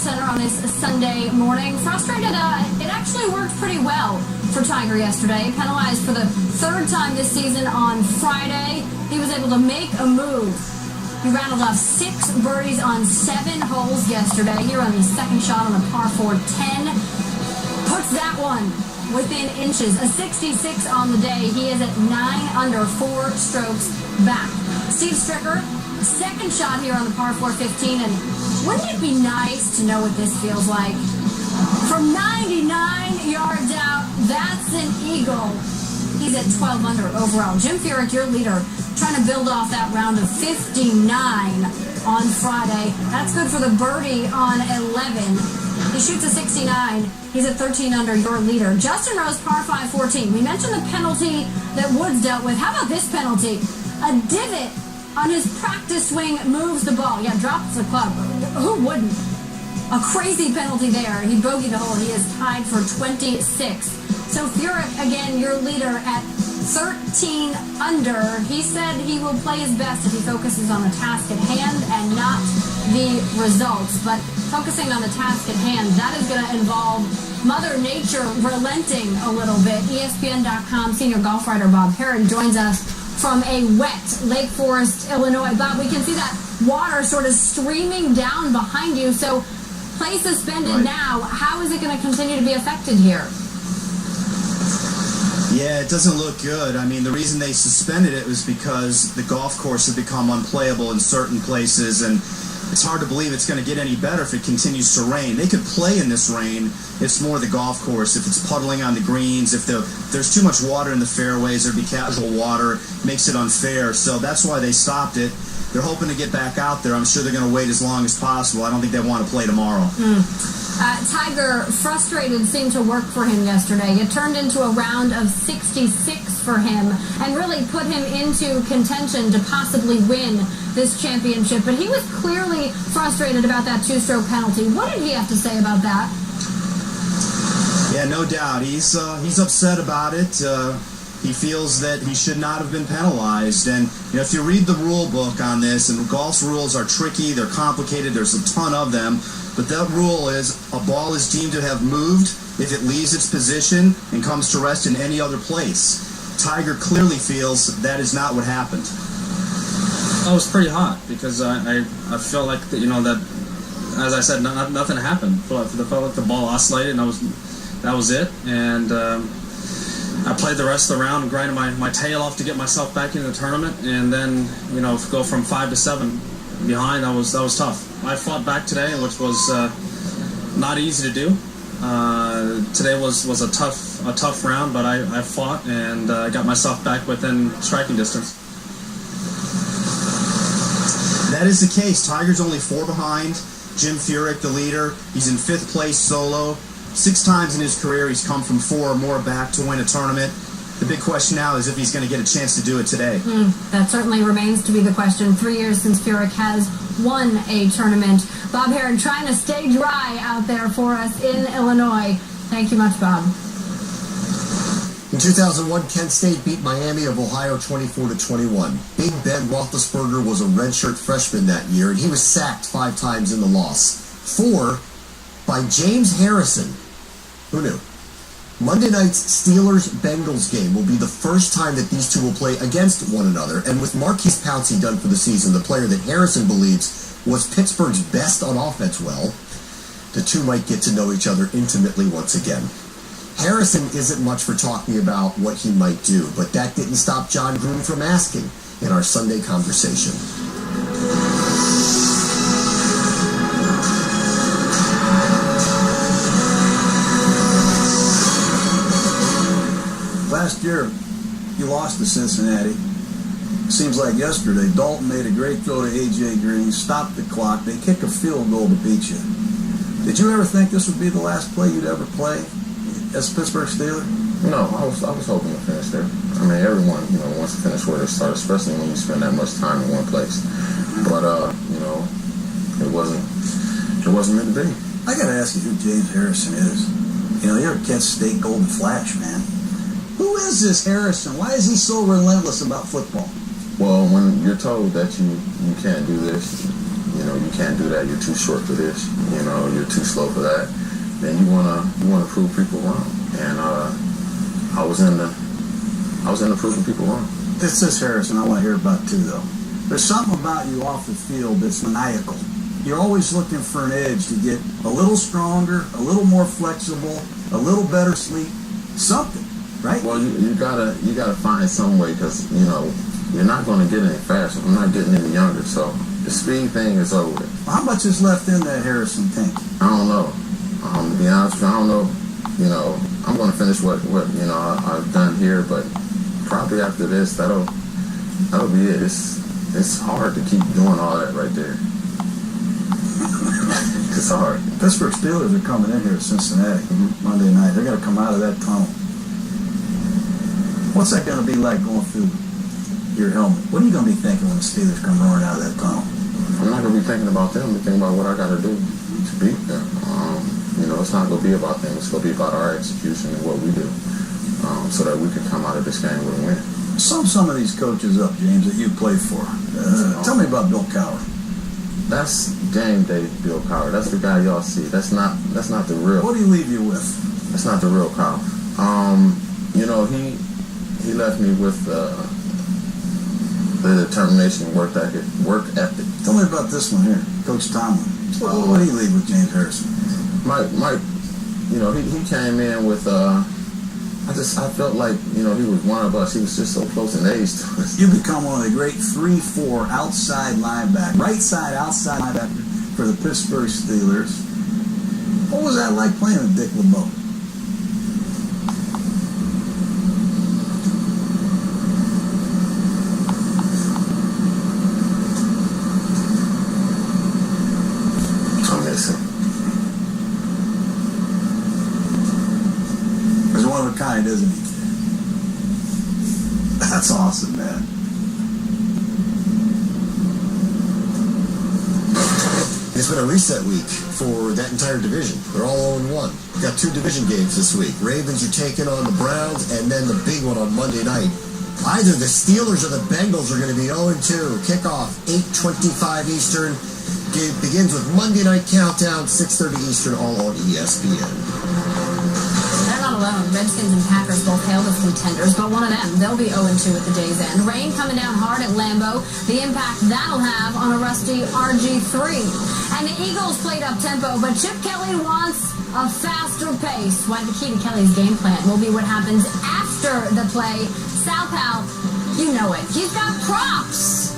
Center on this Sunday morning. Frustrated, it actually worked pretty well for Tiger yesterday. Penalized for the third time this season on Friday. He was able to make a move. He rattled off 6 birdies on 7 holes yesterday. Here on the second shot on the par 4 10. Puts that one within inches. A 66 on the day. He is at 9 under, 4 strokes back. Steve Stricker, second shot here on the par 4 15. And wouldn't it be nice to know what this feels like? From 99 yards out, that's an eagle. He's at 12 under overall. Jim Furyk, your leader, trying to build off that round of 59 on Friday. That's good for the birdie on 11. He shoots a 69. He's at 13 under, your leader. Justin Rose, par 5 14. We mentioned the penalty that Woods dealt with. How about this penalty? A divot on his practice swing moves the ball. Yeah, drops the club. Who wouldn't? A crazy penalty there. He bogeyed the hole. He is tied for 26. So Furyk, again, your leader at 13 under. He said he will play his best if he focuses on the task at hand and not the results. But focusing on the task at hand, that is going to involve Mother Nature relenting a little bit. ESPN.com senior golf writer Bob Heron joins us from a wet Lake Forest, Illinois. Bob, we can see that water sort of streaming down behind you. So play suspended now. How is it going to continue to be affected here? Yeah, it doesn't look good. I mean, the reason they suspended it was because the golf course had become unplayable in certain places, and it's hard to believe it's going to get any better if it continues to rain. They could play in this rain. It's more the golf course. If it's puddling on the greens, if there's too much water in the fairways, there'd be casual water. It makes it unfair. So that's why they stopped it. They're hoping to get back out there. I'm sure they're going to wait as long as possible. I don't think they want to play tomorrow. Tiger, frustrated seemed to work for him yesterday. It turned into a round of 66 for him and really put him into contention to possibly win this championship. But he was clearly frustrated about that 2-stroke penalty. What did he have to say about that? Yeah, no doubt. He's upset about it. He feels that he should not have been penalized. And if you read the rule book on this, and golf's rules are tricky, they're complicated, there's a ton of them, but that rule is a ball is deemed to have moved if it leaves its position and comes to rest in any other place. Tiger clearly feels that is not what happened. I was pretty hot because I felt like that as I said, nothing happened. I felt like the ball oscillated, and that was it. And I played the rest of the round and grinded my tail off to get myself back into the tournament, and then go from 5 to 7 behind. That was tough. I fought back today, which was not easy to do. Today was a tough round, but I fought and got myself back within striking distance. That is the case. Tiger's only 4 behind. Jim Furyk, the leader, he's in 5th place solo. 6 times in his career, he's come from 4 or more back to win a tournament. The big question now is if he's going to get a chance to do it today. That certainly remains to be the question. 3 years since Furyk has won a tournament. Bob Heron trying to stay dry out there for us in Illinois. Thank you much, Bob. In 2001, Kent State beat Miami of Ohio 24-21. Big Ben Roethlisberger was a redshirt freshman that year, and he was sacked 5 times in the loss. 4 by James Harrison. Who knew? Monday night's Steelers-Bengals game will be the first time that these two will play against one another, and with Marquise Pouncey done for the season, the player that Harrison believes was Pittsburgh's best on offense, the two might get to know each other intimately once again. Harrison isn't much for talking about what he might do, but that didn't stop John Gruden from asking in our Sunday conversation. Last year, you lost to Cincinnati. Seems like yesterday. Dalton made a great throw to A.J. Green, stopped the clock. They kick a field goal to beat you. Did you ever think this would be the last play you'd ever play as a Pittsburgh Steeler? No, I was hoping to finish there. I mean, everyone, wants to finish where they start, especially when you spend that much time in one place. But, it wasn't meant to be. I got to ask you who James Harrison is. You're a Kent State Golden Flash, man. Who is this Harrison? Why is he so relentless about football? Well, when you're told that you can't do this, you know, you can't do that. You're too short for this. You know, you're too slow for that. Then you wanna prove people wrong. And I was into proving people wrong. This is Harrison. I want to hear about too, though. There's something about you off the field that's maniacal. You're always looking for an edge to get a little stronger, a little more flexible, a little better sleep, something, right? Well, you gotta find some way, because you know you're not going to get any faster. I'm not getting any younger, so the speed thing is over with. How much is left in that Harrison tank? I don't know. To be honest with you, I don't know. You know, I'm going to finish what you know I've done here, but probably after this, that'll be it. It's hard to keep doing all that right there. It's hard. Pittsburgh Steelers are coming in here to Cincinnati Monday night. They're going to come out of that tunnel. What's that going to be like going through your helmet? What are you going to be thinking when the Steelers come roaring out of that tunnel? I'm not going to be thinking about them. I'm thinking about what I got to do to beat them. You know, it's not going to be about them. It's going to be about our execution and what we do, so that we can come out of this game with a win. Sum some of these coaches up, James, that you played for. Tell me about Bill Cowher. That's game day Bill Cowher. That's the guy y'all see. That's not the real. What do he leave you with? That's not the real Cowher. You know, he left me with the determination, work ethic. Tell me about this one here, Coach Tomlin. What do you leave with James Harrison? Mike, you know, he came in with, I felt like, you know, he was one of us. He was just so close in age to us. You become one of the great 3-4 outside linebacker, right side outside linebacker for the Pittsburgh Steelers. What was that like playing with Dick LeBeau? Kind, isn't he? That's awesome, man. It's been a reset week for that entire division. They're all 0-1. We've got 2 division games this week. Ravens are taking on the Browns, and then the big one on Monday night. Either the Steelers or the Bengals are going to be 0-2. Kickoff 8:25 Eastern. Game begins with Monday Night Countdown, 6:30 Eastern, all on ESPN. Alone. Redskins and Packers both hailed as contenders, but one of them, they'll be 0-2 at the day's end. Rain coming down hard at Lambeau, the impact that'll have on a rusty RG3. And the Eagles played up tempo, but Chip Kelly wants a faster pace. Why the key to Kelly's game plan will be what happens after the play. Sal Pal, you know it. He's got props.